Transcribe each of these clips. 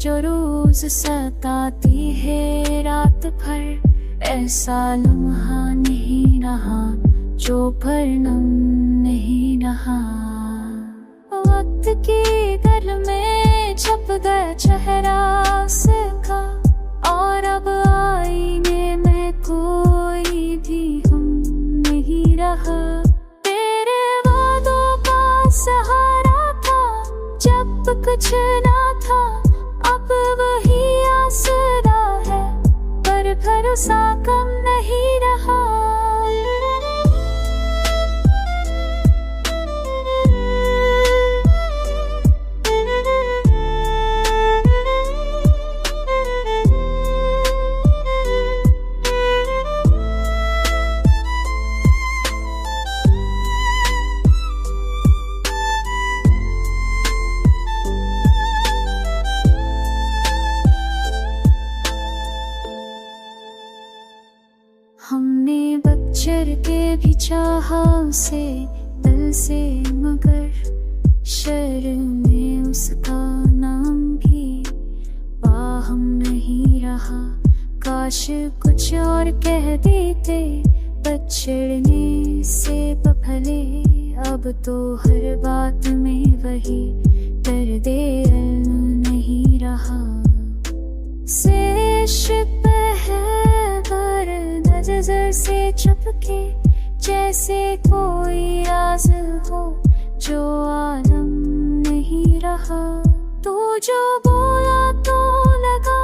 जो रोज सताती है रात भर, ऐसा लम्हा नहीं रहा जो भरनम नहीं रहा। वक्त की दर में छप गया चेहरा उसका, और अब आईने में कोई भी हम नहीं रहा। तेरे वादों का सहारा था जब कुछ ना था, अब वही आसरा है पर भरोसा कम नहीं रहा। हमने बच्चर के भी चाहा उसे दिल से, मगर शर्म में उसका नाम भी बाहम नहीं रहा। काश कुछ और कह देते बछड़ने से भले, अब तो हर बात में वही दर्दे नहीं रहा। नजर से चुपके जैसे कोई राज हो जो आलम नहीं रहा। तू जो बोला तो लगा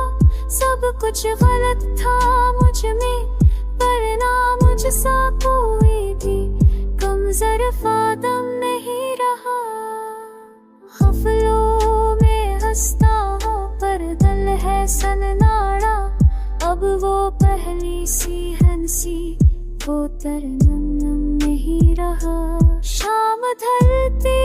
सब कुछ गलत था मुझ में, पर ना मुझसा कोई भी कम ज़रफ़ा दम नहीं रहा। हफ्लों में हंसता हो पर दिल है सननाड़ा, अब वो पहली सी हंसी वो तरनम नहीं रहा। शाम ढलती